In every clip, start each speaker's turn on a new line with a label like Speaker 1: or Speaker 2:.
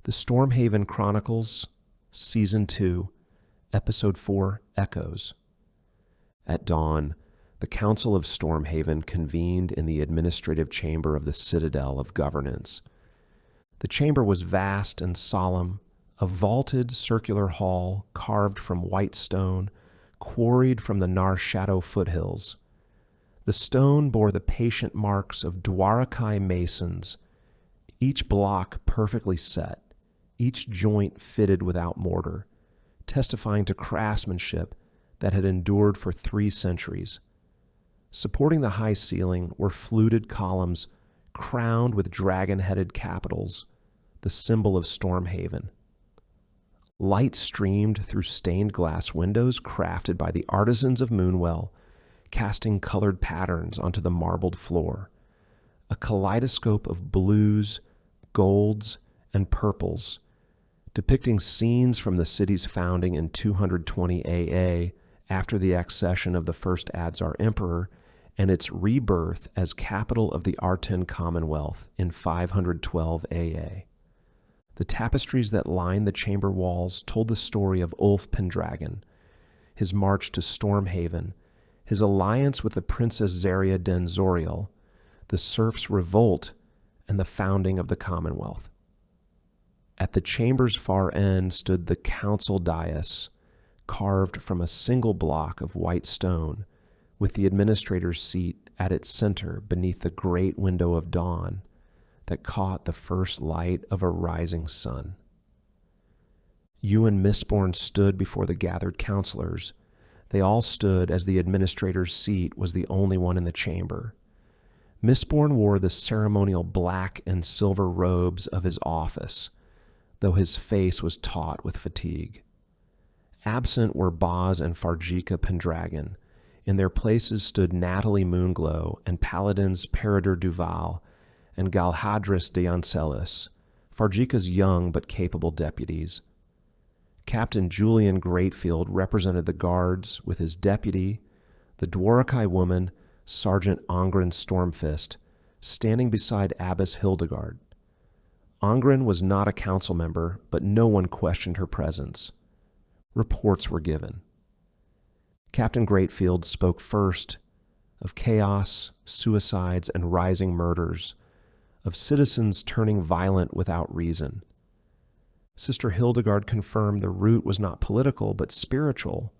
Speaker 1: The Stormhaven Chronicles, Season 2, Episode 4, Echoes. At dawn, the Council of Stormhaven convened in the administrative chamber of the Citadel of Governance. The chamber was vast and solemn, a vaulted circular hall carved from white stone, quarried from the Nar Shadow foothills. The stone bore the patient marks of Dwarakai masons, each block perfectly set, each joint fitted without mortar, testifying to craftsmanship that had endured for 3 centuries. Supporting the high ceiling were fluted columns crowned with dragon-headed capitals, the symbol of Stormhaven. Light streamed through stained glass windows crafted by the artisans of Moonwell, casting colored patterns onto the marbled floor. A kaleidoscope of blues, golds, and purples, depicting scenes from the city's founding in 220 AA after the accession of the first Adzar Emperor and its rebirth as capital of the Arten Commonwealth in 512 AA. The tapestries that lined the chamber walls told the story of Ulf Pendragon, his march to Stormhaven, his alliance with the Princess Zaria Den Zoriel, the serfs' revolt, and the founding of the Commonwealth. At the chamber's far end stood the council dais, carved from a single block of white stone, with the administrator's seat at its center beneath the great window of dawn that caught the first light of a rising sun. Ewan Mistborn stood before the gathered counselors. They all stood as the administrator's seat was the only one in the chamber. Mistborn wore the ceremonial black and silver robes of his office, though his face was taut with fatigue. Absent were Boz and Farjika Pendragon. In their places stood Natalie Moonglow and Paladins Peredur Duval and Galhadris de Ancelis, Farjika's young but capable deputies. Captain Julian Greatfield represented the guards with his deputy, the Dwarakai woman, Sergeant Ongren Stormfist, standing beside Abbess Hildegard. Ongren was not a council member, but no one questioned her presence. Reports were given. Captain Greatfield spoke first of chaos, suicides, and rising murders, of citizens turning violent without reason. Sister Hildegard confirmed the root was not political, but spiritual.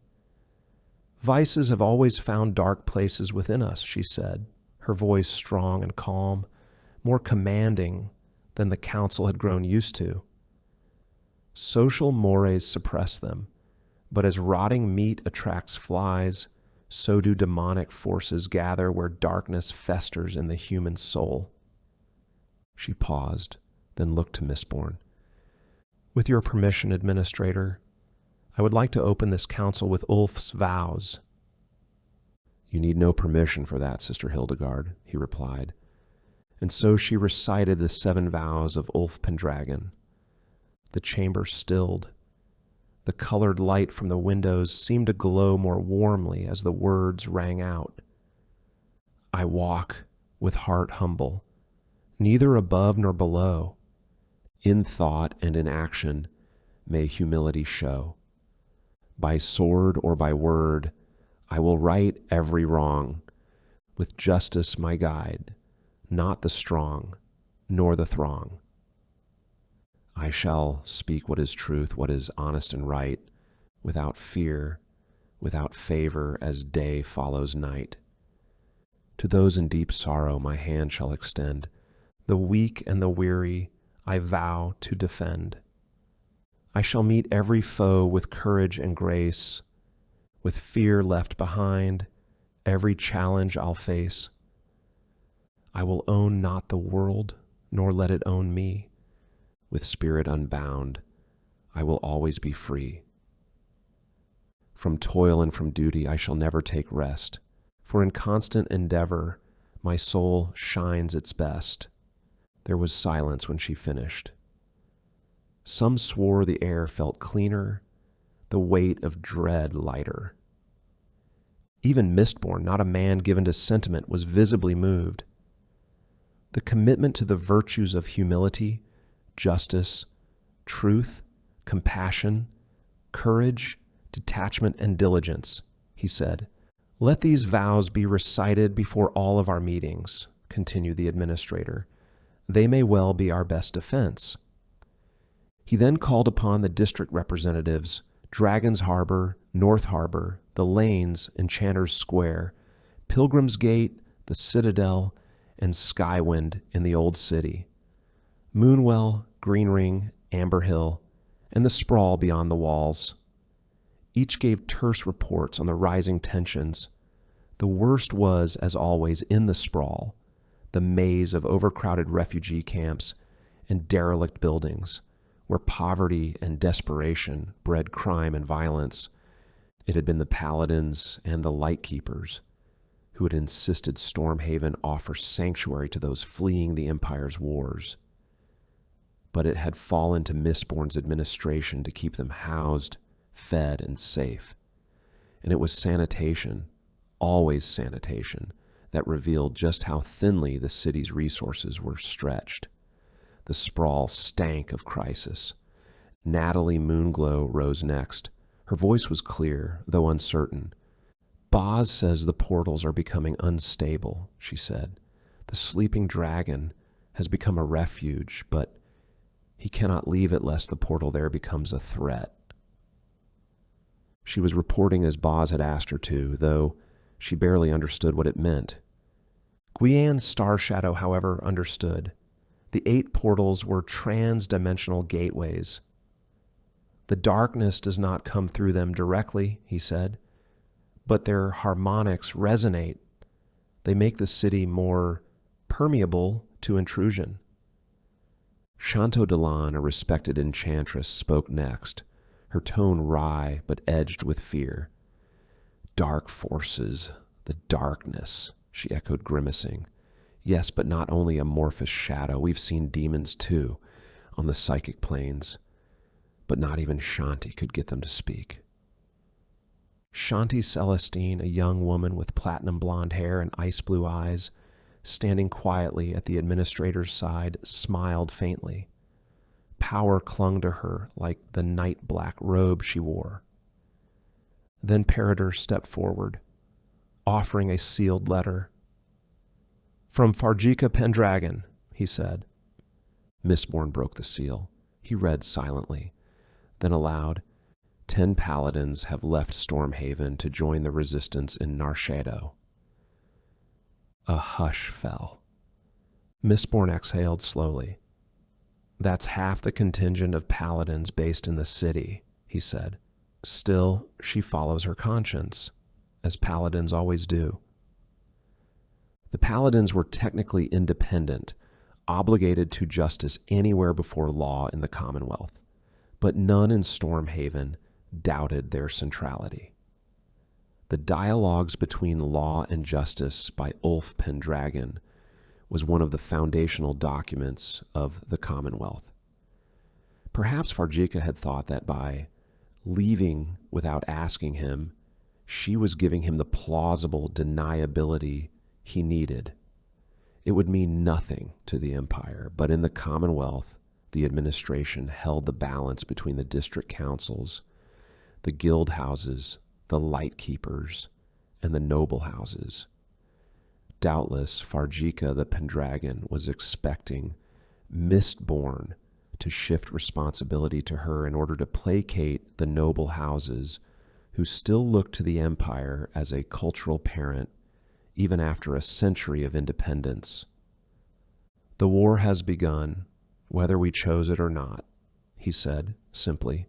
Speaker 1: Vices have always found dark places within us, she said, her voice strong and calm, more commanding than the council had grown used to. Social mores suppress them, but as rotting meat attracts flies, so do demonic forces gather where darkness festers in the human soul. She paused, then looked to Mistborn. With your permission, Administrator, I would like to open this council with Ulf's vows. You need no permission for that, Sister Hildegard, he replied. And so she recited the 7 vows of Ulf Pendragon. The chamber stilled. The colored light from the windows seemed to glow more warmly as the words rang out. I walk with heart humble, neither above nor below. In thought and in action may humility show. By sword or by word, I will right every wrong, with justice my guide, not the strong, nor the throng. I shall speak what is truth, what is honest and right, without fear, without favor, as day follows night. To those in deep sorrow my hand shall extend, the weak and the weary I vow to defend. I shall meet every foe with courage and grace, with fear left behind, every challenge I'll face. I will own not the world, nor let it own me. With spirit unbound, I will always be free. From toil and from duty I shall never take rest, for in constant endeavor my soul shines its best. There was silence when she finished. Some swore the air felt cleaner, the weight of dread lighter. Even Mistborn, not a man given to sentiment, was visibly moved. The commitment to the virtues of humility, justice, truth, compassion, courage, detachment, and diligence, he said. Let these vows be recited before all of our meetings, continued the administrator. They may well be our best defense. He then called upon the district representatives, Dragon's Harbor, North Harbor, the Lanes, Enchanter's Square, Pilgrim's Gate, the Citadel, and Skywind in the Old City, Moonwell, Green Ring, Amber Hill, and the sprawl beyond the walls. Each gave terse reports on the rising tensions. The worst was, as always, in the sprawl, the maze of overcrowded refugee camps and derelict buildings, where poverty and desperation bred crime and violence. It had been the paladins and the lightkeepers who had insisted Stormhaven offer sanctuary to those fleeing the Empire's wars. But it had fallen to Mistborn's administration to keep them housed, fed, and safe. And it was sanitation, always sanitation, that revealed just how thinly the city's resources were stretched. The sprawl stank of crisis. Natalie Moonglow rose next. Her voice was clear, though uncertain. Boz says the portals are becoming unstable, she said. The sleeping dragon has become a refuge, but he cannot leave it lest the portal there becomes a threat. She was reporting as Boz had asked her to, though she barely understood what it meant. Gwianne's Star Shadow, however, understood. The 8 portals were trans-dimensional gateways. The darkness does not come through them directly, he said, but their harmonics resonate. They make the city more permeable to intrusion. Shanto Delan, a respected enchantress, spoke next, her tone wry but edged with fear. Dark forces, the darkness, she echoed, grimacing. Yes, but not only amorphous shadow. We've seen demons, too, on the psychic planes. But not even Shanti could get them to speak. Shanti Celestine, a young woman with platinum blonde hair and ice blue eyes, standing quietly at the administrator's side, smiled faintly. Power clung to her like the night black robe she wore. Then Peridor stepped forward, offering a sealed letter. From Farjika Pendragon, he said. Mistborn broke the seal. He read silently. Then aloud, 10 paladins have left Stormhaven to join the resistance in Narshadow. A hush fell. Mistborn exhaled slowly. That's half the contingent of paladins based in the city, he said. Still, she follows her conscience, as paladins always do. The paladins were technically independent, obligated to justice anywhere before law in the Commonwealth, but none in Stormhaven doubted their centrality. The Dialogues Between Law and Justice by Ulf Pendragon was one of the foundational documents of the Commonwealth. Perhaps Farjika had thought that by leaving without asking him, she was giving him the plausible deniability he needed. It would mean nothing to the Empire, but in the Commonwealth, the administration held the balance between the district councils, the guild houses, the light keepers, and the noble houses. Doubtless, Farjika the Pendragon was expecting Mistborn to shift responsibility to her in order to placate the noble houses who still looked to the Empire as a cultural parent even after a century of independence. The war has begun, whether we chose it or not, he said simply.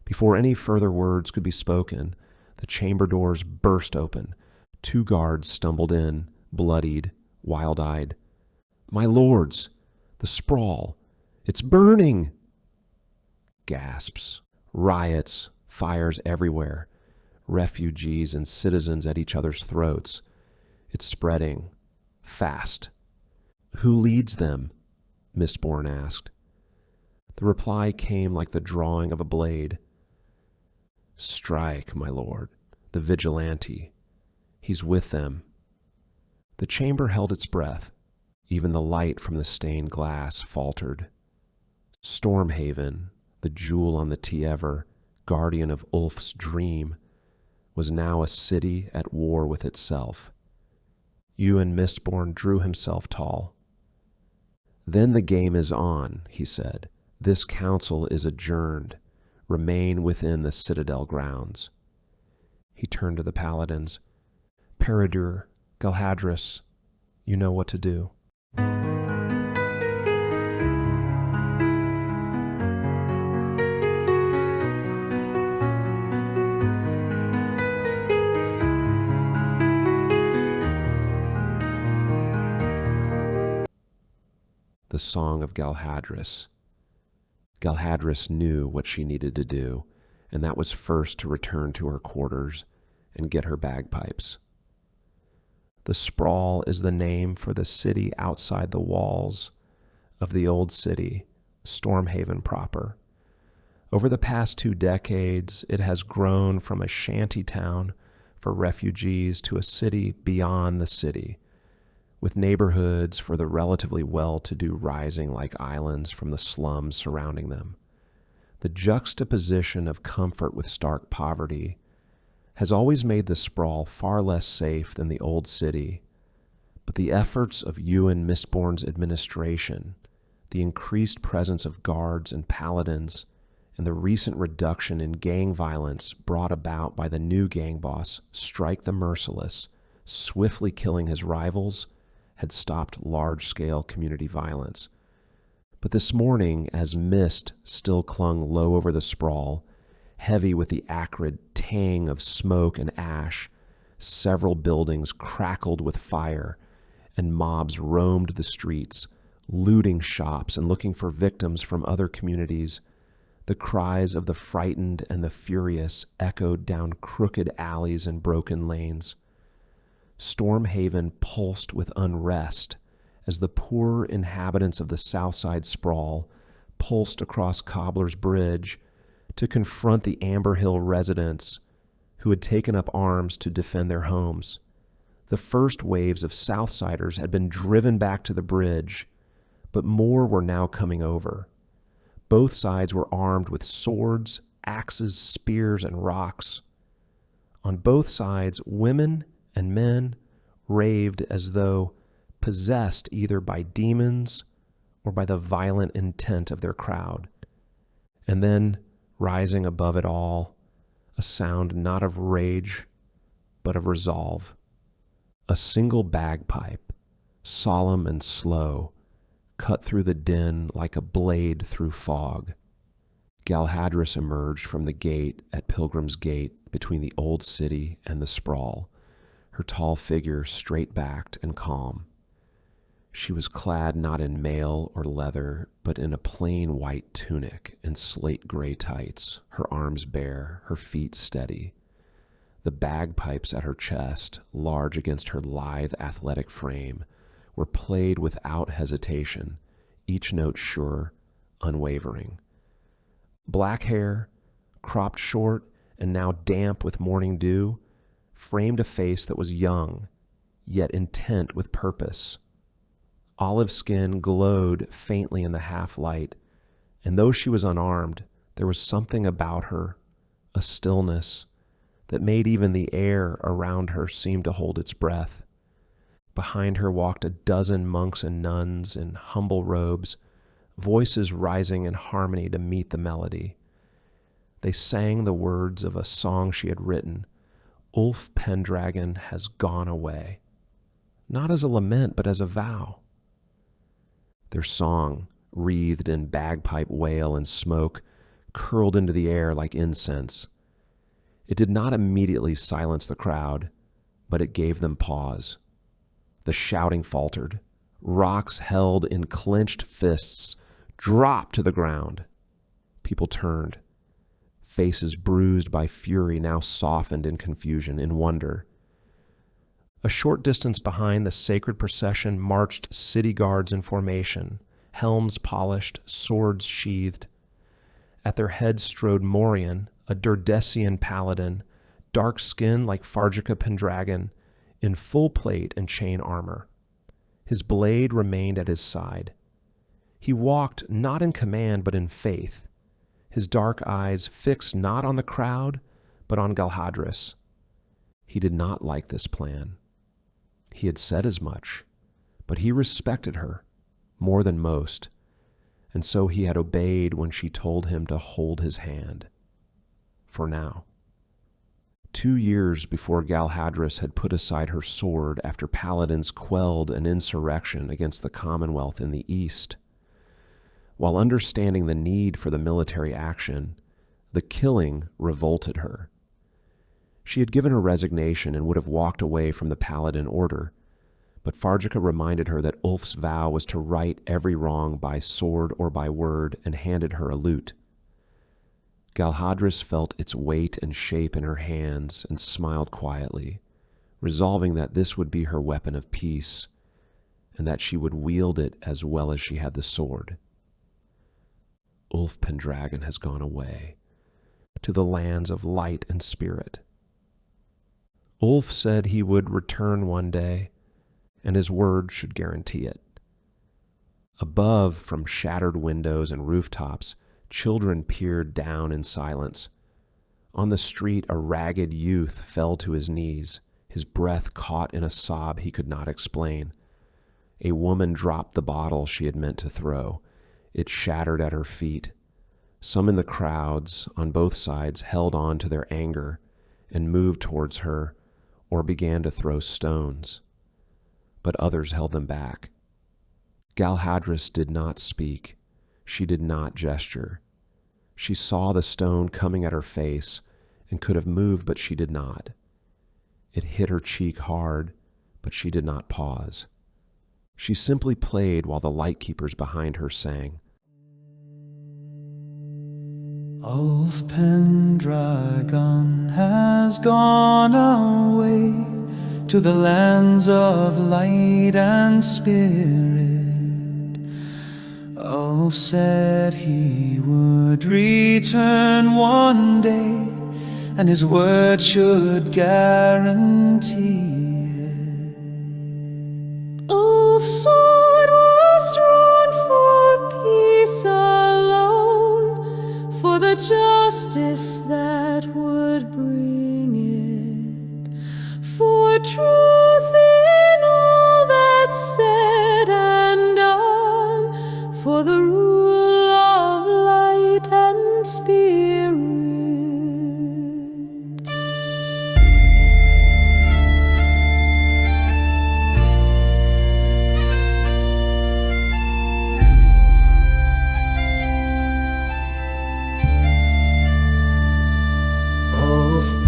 Speaker 1: Before any further words could be spoken, the chamber doors burst open. 2 guards stumbled in, bloodied, wild-eyed. My lords, the sprawl, it's burning! Gasps, riots, fires everywhere, refugees and citizens at each other's throats. It's spreading, fast. Who leads them? Mistborn asked. The reply came like the drawing of a blade. Strike, my lord, the vigilante. He's with them. The chamber held its breath. Even the light from the stained glass faltered. Stormhaven, the jewel on the Tiever, guardian of Ulf's dream, was now a city at war with itself. Ewan Mistborn drew himself tall. "Then the game is on," he said. "This council is adjourned. Remain within the citadel grounds." He turned to the paladins. "Peredur, Galhadris, you know what to do." The Song of Galhadris. Galhadris knew what she needed to do, and that was first to return to her quarters and get her bagpipes. The Sprawl is the name for the city outside the walls of the old city, Stormhaven proper. Over the past 2 decades, it has grown from a shanty town for refugees to a city beyond the city, with neighborhoods for the relatively well-to-do rising like islands from the slums surrounding them. The juxtaposition of comfort with stark poverty has always made the Sprawl far less safe than the old city, but the efforts of Ewan Mistborn's administration, the increased presence of guards and paladins, and the recent reduction in gang violence brought about by the new gang boss, Strike the Merciless, swiftly killing his rivals, had stopped large-scale community violence. But this morning, as mist still clung low over the Sprawl, heavy with the acrid tang of smoke and ash, several buildings crackled with fire, and mobs roamed the streets, looting shops and looking for victims from other communities. The cries of the frightened and the furious echoed down crooked alleys and broken lanes. Stormhaven pulsed with unrest as the poorer inhabitants of the Southside Sprawl pulsed across Cobbler's Bridge to confront the Amber Hill residents who had taken up arms to defend their homes. The first waves of Southsiders had been driven back to the bridge, but more were now coming over. Both sides were armed with swords, axes, spears, and rocks. On both sides, women and men raved as though possessed either by demons or by the violent intent of their crowd. And then, rising above it all, a sound not of rage, but of resolve. A single bagpipe, solemn and slow, cut through the din like a blade through fog. Galhadris emerged from the gate at Pilgrim's Gate between the old city and the Sprawl, her tall figure straight-backed and calm. She was clad not in mail or leather, but in a plain white tunic and slate-gray tights, her arms bare, her feet steady. The bagpipes at her chest, large against her lithe, athletic frame, were played without hesitation, each note sure, unwavering. Black hair, cropped short and now damp with morning dew, framed a face that was young, yet intent with purpose. Olive skin glowed faintly in the half-light, and though she was unarmed, there was something about her, a stillness, that made even the air around her seem to hold its breath. Behind her walked a dozen monks and nuns in humble robes, voices rising in harmony to meet the melody. They sang the words of a song she had written, "Ulf Pendragon has gone away," not as a lament, but as a vow. Their song, wreathed in bagpipe wail and smoke, curled into the air like incense. It did not immediately silence the crowd, but it gave them pause. The shouting faltered. Rocks held in clenched fists dropped to the ground. People turned. Faces bruised by fury now softened in confusion, in wonder. A short distance behind the sacred procession marched city guards in formation, helms polished, swords sheathed. At their heads strode Morian, a Durdesian paladin, dark skin like Fargica Pendragon, in full plate and chain armor. His blade remained at his side. He walked not in command but in faith, his dark eyes fixed not on the crowd but on Galhadris. He did not like this plan. He had said as much, but he respected her more than most, and so he had obeyed when she told him to hold his hand. For now. 2 years before Galhadris had put aside her sword after paladins quelled an insurrection against the Commonwealth in the east. While understanding the need for the military action, the killing revolted her. She had given her resignation and would have walked away from the paladin order, but Fargica reminded her that Ulf's vow was to right every wrong by sword or by word, and handed her a lute. Galhadris felt its weight and shape in her hands and smiled quietly, resolving that this would be her weapon of peace, and that she would wield it as well as she had the sword. Ulf Pendragon has gone away to the lands of light and spirit. Ulf said he would return one day, and his word should guarantee it. Above, from shattered windows and rooftops, children peered down in silence. On the street, a ragged youth fell to his knees, his breath caught in a sob he could not explain. A woman dropped the bottle she had meant to throw. It shattered at her feet. Some in the crowds, on both sides, held on to their anger and moved towards her or began to throw stones, but others held them back. Galhadris did not speak. She did not gesture. She saw the stone coming at her face and could have moved, but she did not. It hit her cheek hard, but she did not pause. She simply played while the lightkeepers behind her sang.
Speaker 2: Ulf Pendragon has gone away to the lands of light and spirit. Ulf said he would return one day, and his word should guarantee it. Ulf's sword was drawn for peace alone, for the justice that would bring it, for truth in all that's said and done, for the rule of light and spirit.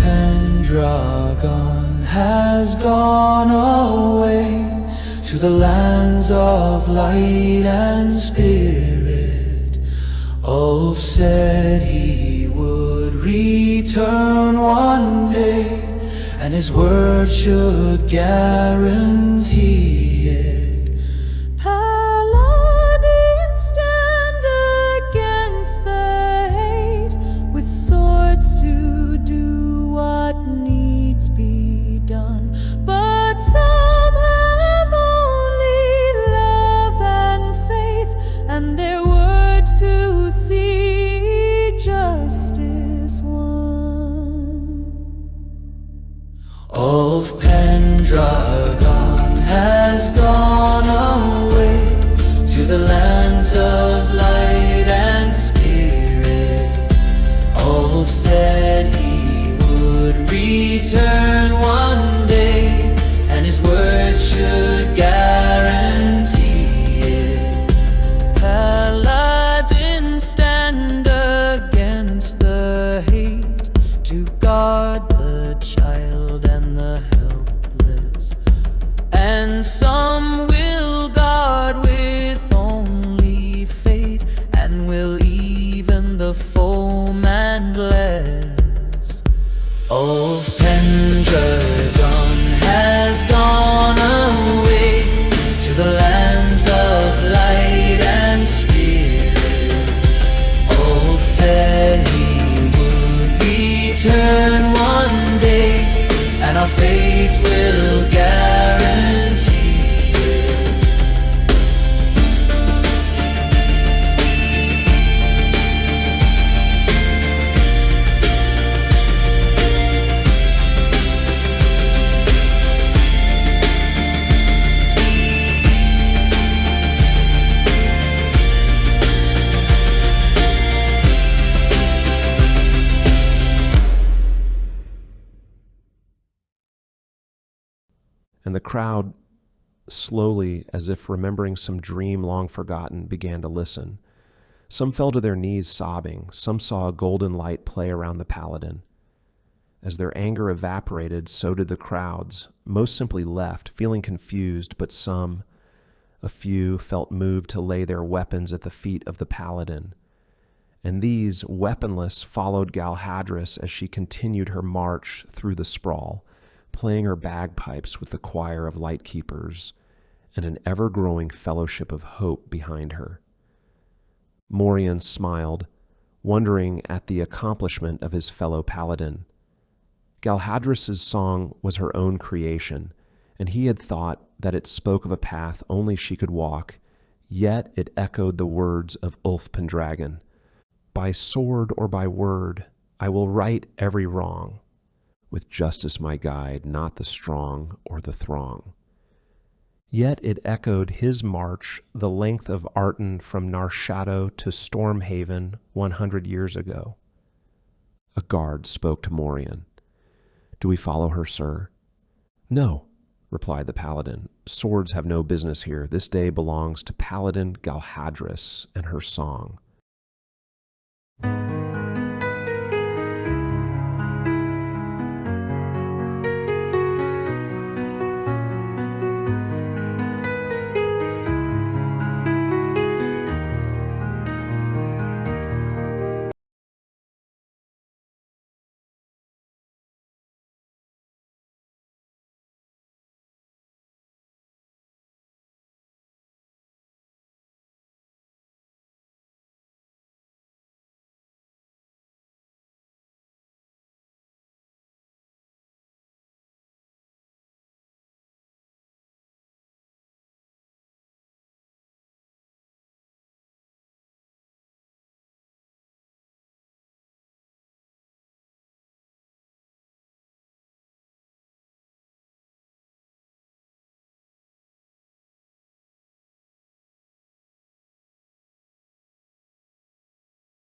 Speaker 2: Pendragon has gone away to the lands of light and spirit. Ulf said he would return one day, and his word should guarantee it. Paladins stand against the hate with swords to do what needs be done, but some have only love and faith, and their words to see justice won. Ulf Pendragon has gone away to the lands of light and spirit. Ulf said he would return one day, and his word should guarantee it. Paladins stand against the hate to guard the child and the helpless, and some will guard with only faith, and will even the foeman bless. Ulf Pendragon has gone away to the lands of light and spirit. Ulf said he would return one day, and our faith will guarantee it.
Speaker 1: and the crowd, slowly, as if remembering some dream long forgotten, began to listen. Some fell to their knees sobbing. Some saw a golden light play around the paladin. As their anger evaporated, so did the crowds. Most simply left, feeling confused, but some, a few, felt moved to lay their weapons at the feet of the paladin. And these, weaponless, followed Galhadris as she continued her march through the sprawl, playing her bagpipes with the choir of lightkeepers and an ever-growing fellowship of hope behind her. Morian smiled, wondering at the accomplishment of his fellow paladin. Galhadris's song was her own creation, and he had thought that it spoke of a path only she could walk, yet it echoed the words of Ulf Pendragon. By sword or by word, I will right every wrong. With justice my guide, not the strong or the throng. Yet it echoed his march the length of Arton from Narshadow to Stormhaven 100 years ago. A guard spoke to Morian. Do we follow her, sir? No, replied the paladin. Swords have no business here. This day belongs to Paladin Galhadris and her song.